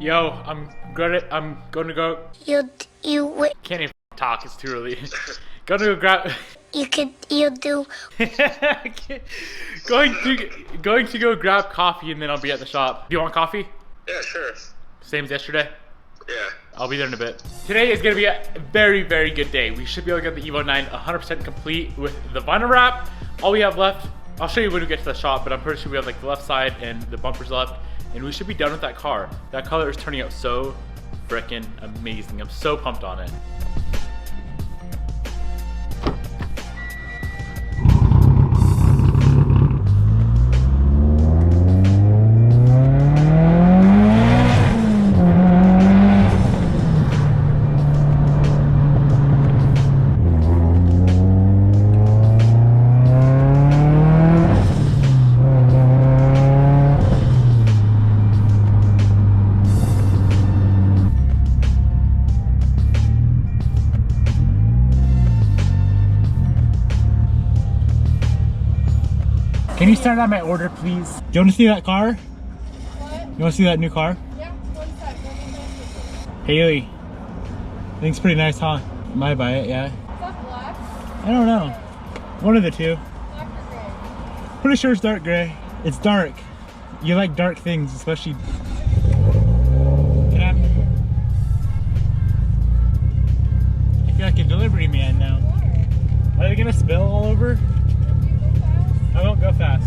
Yo, I'm gonna go. You Can't even talk. It's too early. Gonna go grab. you do. going to go grab coffee and then I'll be at the shop. Do you want coffee? Yeah, sure. Same as yesterday. Yeah. I'll be there in a bit. Today is gonna be a very, very good day. We should be able to get the Evo IX 100% complete with the vinyl wrap. All we have left, I'll show you when we get to the shop, but I'm pretty sure we have like the left side and the bumpers left, and we should be done with that car. That color is turning out so freaking amazing. I'm so pumped on it. Can you start on my order, please? Do you want to see that car? What? You want to see that new car? Yeah, what is that? Haley. I think it's pretty nice, huh? Might buy it, yeah. Is that black? I don't know. One of the two. Black or gray? Pretty sure it's dark gray. It's dark. You like dark things, especially. Can I feel like a delivery man now. Are they gonna spill all over? I won't go fast.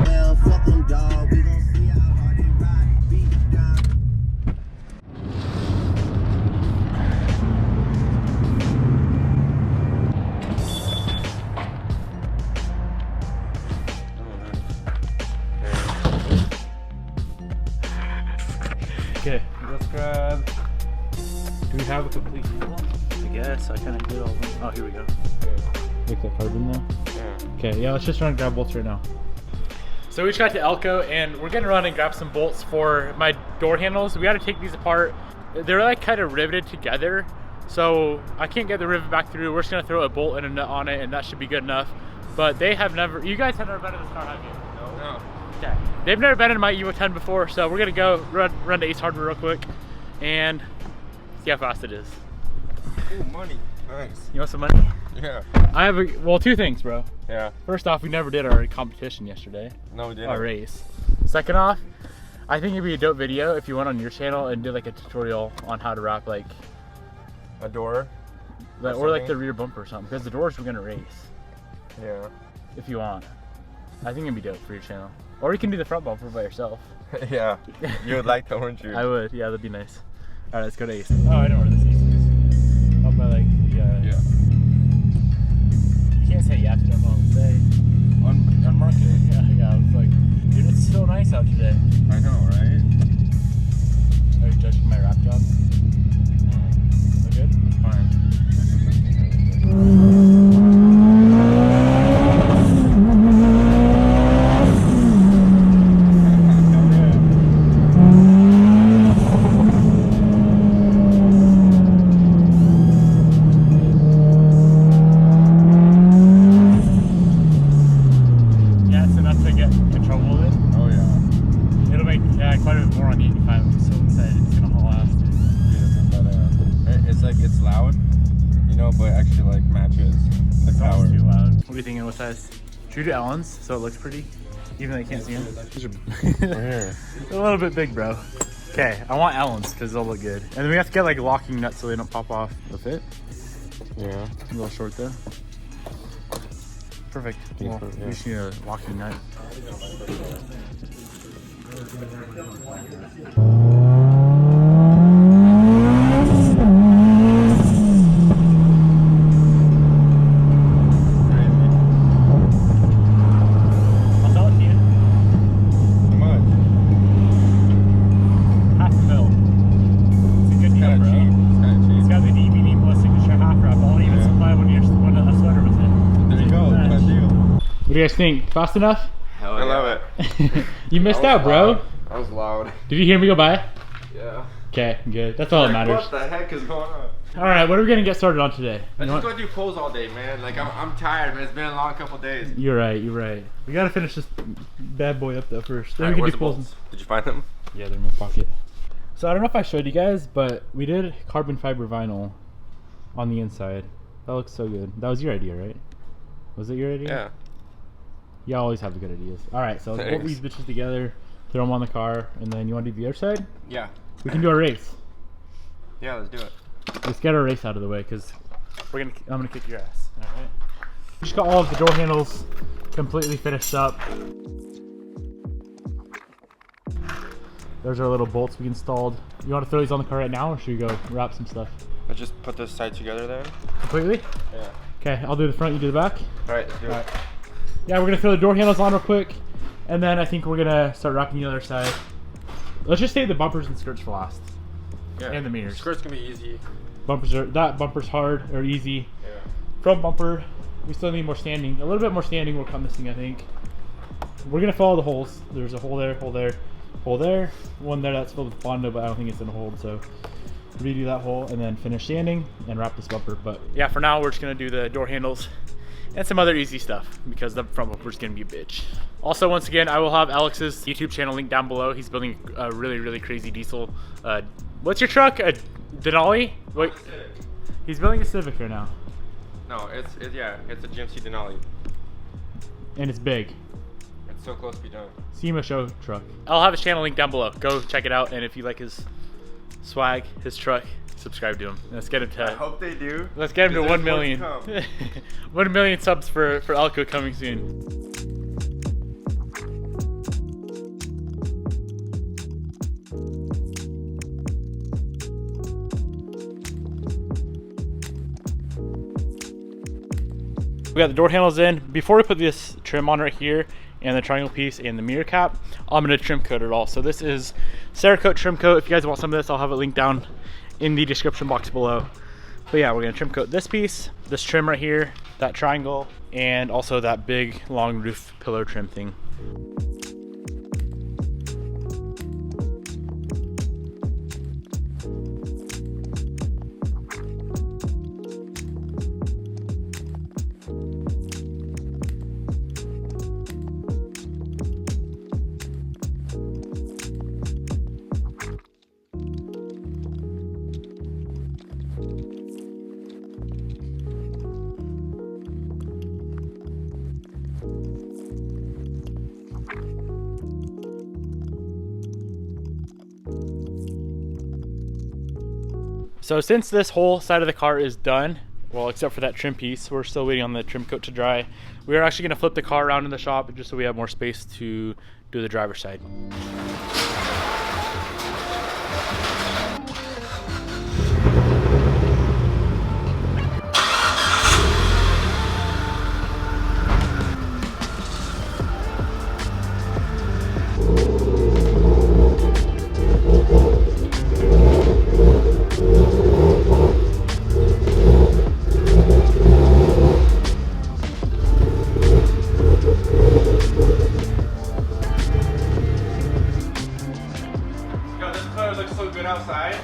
Well, fuck them, dog. We gon' see how hard they ride. Beat it down. Okay, let's grab. Do we have a complete fuel? I guess I kind of did all of them. Oh, here we go. Make that carbon though. Yeah. Okay, yeah, let's just run and grab bolts right now. So we just got to Elko and we're gonna run and grab some bolts for my door handles. We got to take these apart. They're like kind of riveted together, so I can't get the rivet back through. We're just gonna throw a bolt and a nut on it, and that should be good enough. But they have never. You guys have never been in this car, have you? No. Okay. They've never been in my Evo X before, so we're gonna go run to Ace Hardware real quick and see how fast it is. Ooh, money. Nice. You want some money? Yeah. I have well, two things, bro. Yeah. First off, we never did our competition yesterday. No, we didn't. Our race. Second off, I think it'd be a dope video if you went on your channel and did like a tutorial on how to wrap like A door? or like the rear bumper or something, because the doors we're gonna race. Yeah. If you want. I think it'd be dope for your channel. Or you can do the front bumper by yourself. Yeah. You would like that, wouldn't you? I would, yeah, that'd be nice. Alright, let's go to Ace. Oh, I know where this Ace is. Up by like the Yeah. You can't say yeah to jump on, say On market. yeah, it's like, dude, it's so nice out today. I know, right? Are you judging my wrap job? So good? Fine. Should we do Allen's so it looks pretty? Even though you can't see them? A little bit big, bro. Okay, I want Allen's because they'll look good. And then we have to get like locking nuts so they don't pop off. They'll fit? Yeah. A little short though. Perfect. Well, we just need a locking nut. What do you guys think? Fast enough? Hell yeah. I love it. You missed out, bro. That was loud. Did you hear me go by? Yeah. Okay, good. That's all that matters. What the heck is going on? All right, what are we gonna get started on today? I You know just what? go do pulls all day, man. Like I'm tired, man. It's been a long couple days. You're right. You're right. We gotta finish this bad boy up though first. Then Alright, we where's can the do pulls. bolts? Did you find them? Yeah, they're in my pocket. So I don't know if I showed you guys, but we did carbon fiber vinyl on the inside. That looks so good. That was your idea, right? Was it your idea? Yeah. You always have the good ideas. All right, so let's put Thanks. these bitches together, throw them on the car, and then you want to do the other side? Yeah. We can do a race. Yeah, let's do it. Let's get our race out of the way, because I'm gonna kick your ass. All right. We just got all of the door handles completely finished up. There's our little bolts we installed. You want to throw these on the car right now, or should we go wrap some stuff? Let's just put this side together then. Completely? Yeah. Okay, I'll do the front, you do the back. All right, let's do it. Yeah, we're gonna throw the door handles on real quick, and then I think we're gonna start wrapping the other side. Let's just save the bumpers and skirts for last. Yeah. And the mirrors. Skirt's gonna be easy. That bumper's hard or easy. Yeah. Front bumper, we still need more standing. A little bit more standing will come this thing, I think. We're gonna follow the holes. There's a hole there, hole there, hole there, one there that's filled with Bondo, but I don't think it's gonna hold. So redo that hole and then finish sanding and wrap this bumper. But yeah, for now we're just gonna do the door handles and some other easy stuff because the front bumper is gonna be a bitch. Also, once again, I will have Alex's YouTube channel linked down below. He's building a really crazy diesel. What's your truck? A Denali? Wait, he's building a Civic right now, No, it's a GMC Denali. and it's big. It's so close to be done. SEMA show truck. I'll have his channel linked down below. Go check it out, and if you like his swag, his truck, subscribe to him. Let's get him I to. hope they do. Let's get him to because 1 there's million. more to come. 1 million subs for Elko coming soon. We got the door handles in. Before we put this trim on right here and the triangle piece and the mirror cap, I'm gonna trim coat it all. So this is Cerakote trim coat. If you guys want some of this, I'll have it linked down in the description box below. But yeah, we're gonna trim coat this piece, this trim right here, that triangle, and also that big long roof pillar trim thing. So since this whole side of the car is done, well, except for that trim piece, we're still waiting on the trim coat to dry. We are actually gonna flip the car around in the shop just so we have more space to do the driver's side.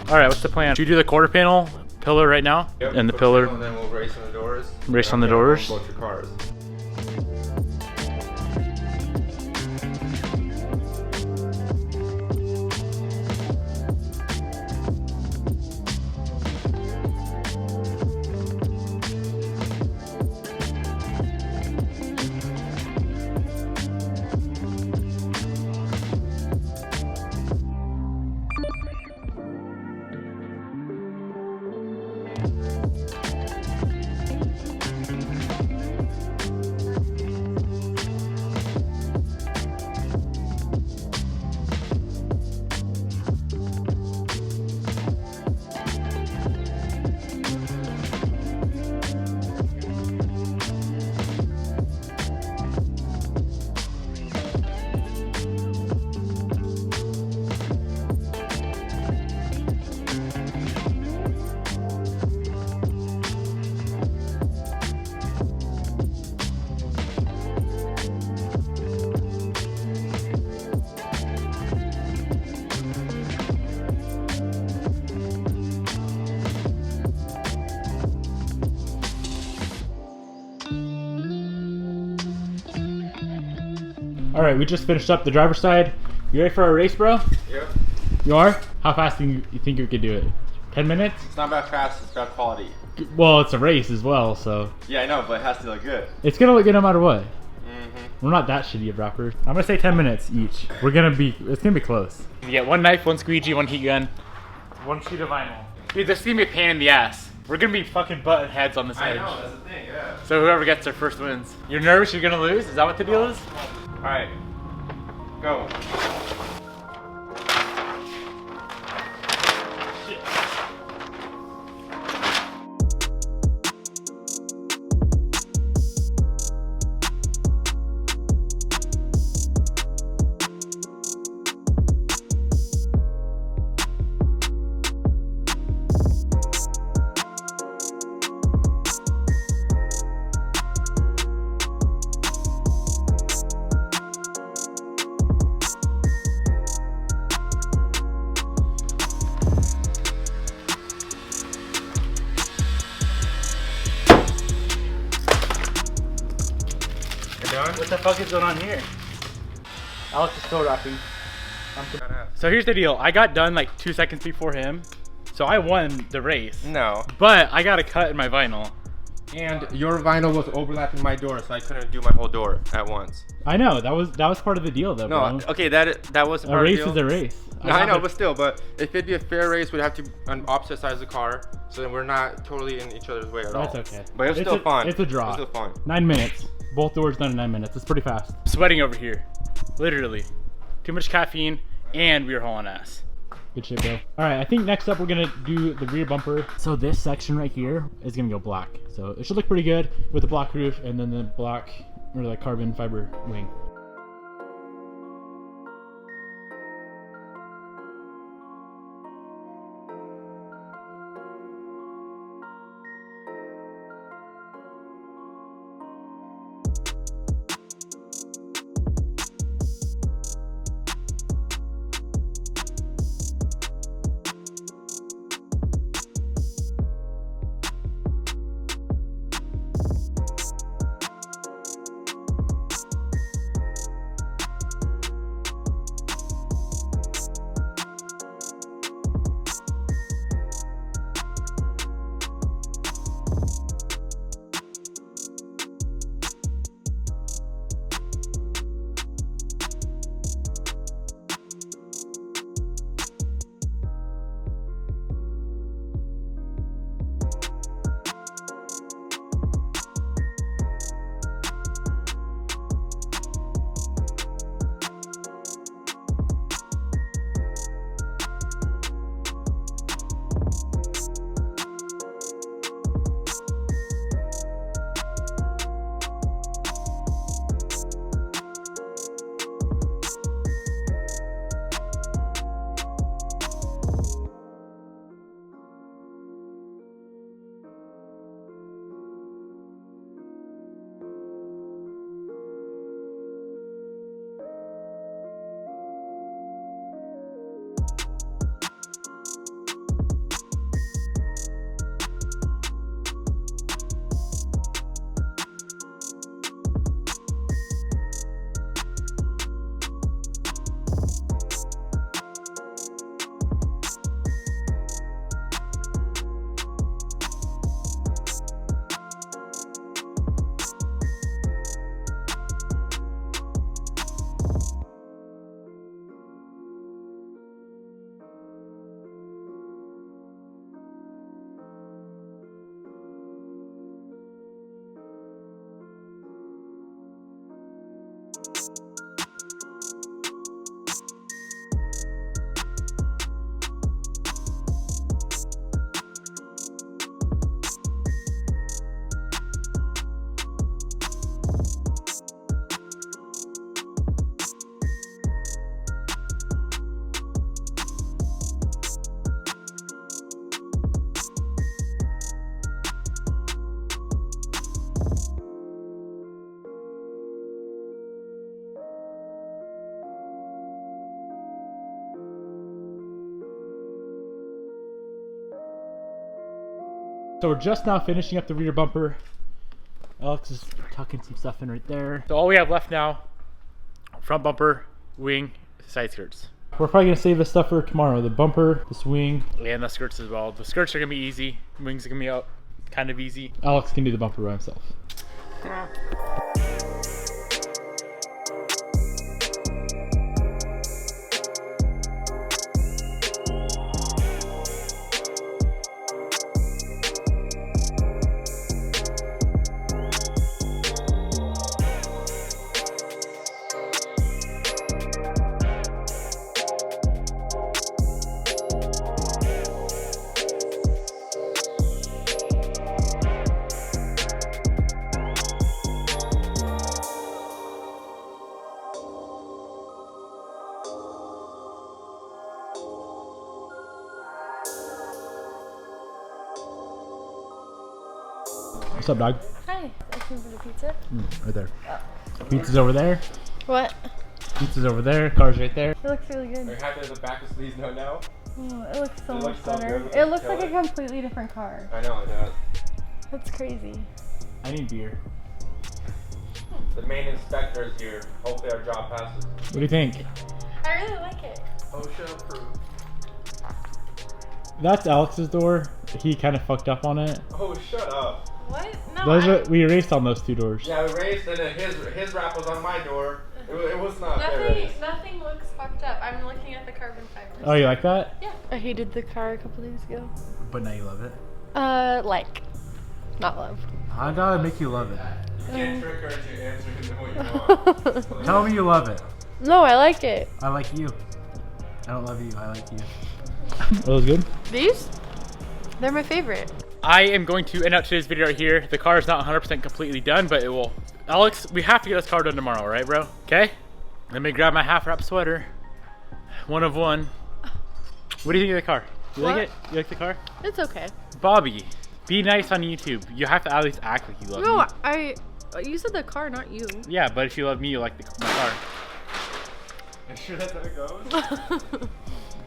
All right, what's the plan? Should we do the quarter panel pillar right now? Yep, And the put pillar. And then we'll race on the doors. Race on And the then we'll doors. Both your cars. All right, we just finished up the driver's side. You ready for a race, bro? Yep. You are? How fast do you think you could do it? 10 minutes? It's not about fast, it's about quality. Well, it's a race as well, so. Yeah, I know, but it has to look good. It's gonna look good no matter what. Mm-hmm. We're not that shitty of rappers. I'm gonna say 10 minutes each. It's gonna be close. You get one knife, one squeegee, one heat gun, one sheet of vinyl. Dude, this is gonna be a pain in the ass. We're gonna be fucking butting heads on this I edge. know, that's the thing, yeah. So whoever gets their first wins. You're nervous you're gonna lose? Is that what the deal is? Alright, go. What the fuck is going on here? Alex is still wrapping. So here's the deal. I got done like 2 seconds before him. So I won the race. No. But I got a cut in my vinyl. And your vinyl was overlapping my door, so I couldn't do my whole door at once. I know, that was part of the deal though, No, bro. okay, that was A part race of the is deal. a race. No, I know, but still, but if it'd be a fair race, we'd have to on opposite sides of the car, so then we're not totally in each other's way at all. That's okay. But it was It's still a- fun. It's a draw. It was still fun. 9 minutes. Both doors done in 9 minutes. It's pretty fast. Sweating over here. Literally. Too much caffeine, and we were hauling ass. Good shit, bro. All right, I think next up we're gonna do the rear bumper. So this section right here is gonna go black. So it should look pretty good with the black roof and then the black or the carbon fiber wing. So we're just now finishing up the rear bumper. Alex is tucking some stuff in right there. So all we have left now front bumper, wing, side skirts. We're probably gonna save this stuff for tomorrow. The bumper, the swing, and the skirts as well. The skirts are gonna be easy. Wings are gonna be out kind of easy. Alex can do the bumper by himself. What's up, dog? Hi. I came for the pizza. Right there. Pizza's over there. What? Pizza's over there. Car's right there. It looks really good. Are you happy with the back of these now? Oh, it looks so It much looks so better. good. It looks Kill like a it. completely different car. I know it does. That's crazy. I need beer. The main inspector is here. Hopefully our job passes. What do you think? I really like it. OSHA approved. That's Alex's door. He kind of fucked up on it. Oh, shut up. What? No. Those are, we erased on those two doors. Yeah, we raced and then his wrap was on my door. It was not fair. Nothing looks fucked up. I'm looking at the carbon fibers. Oh, you like that? Yeah. I hated the car a couple days ago. But now you love it. Like. Not love. I gotta make you love it. You can't trick her into answering what you want. Tell me you love it. No, I like it. I like you. I don't love you. I like you. Are those good? These? They're my favorite. I am going to end out today's video right here. The car is not 100% completely done, but it will. Alex, we have to get this car done tomorrow, right, bro? Okay? Let me grab my half-wrap sweater. One of one. What do you think of the car? You like it? You like the car? It's okay. Bobby, be nice on YouTube. You have to at least act like you love me. You said the car, not you. Yeah, but if you love me, you like my car. You sure that's how it goes?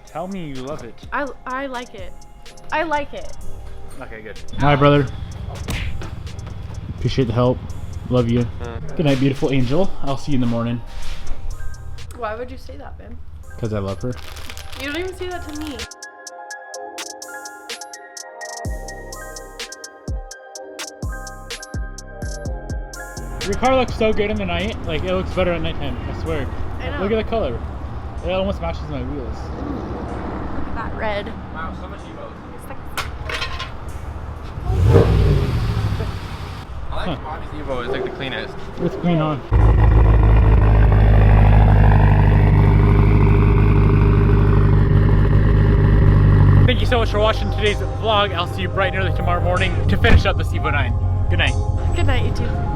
Tell me you love it. I like it. I like it. Okay, good. Hi, brother. Appreciate the help. Love you. Good night, beautiful angel. I'll see you in the morning. Why would you say that, man? Because I love her. You don't even say that to me. Your car looks so good in the night. Like, it looks better at nighttime. I swear. I know. Look at the color. It almost matches my wheels. Look at that red. Wow, so much Evos. I like Bobby's Evo. It's like the cleanest. It's green on. Thank you so much for watching today's vlog. I'll see you bright and early tomorrow morning to finish up this Evo IX. Good night. Good night, YouTube.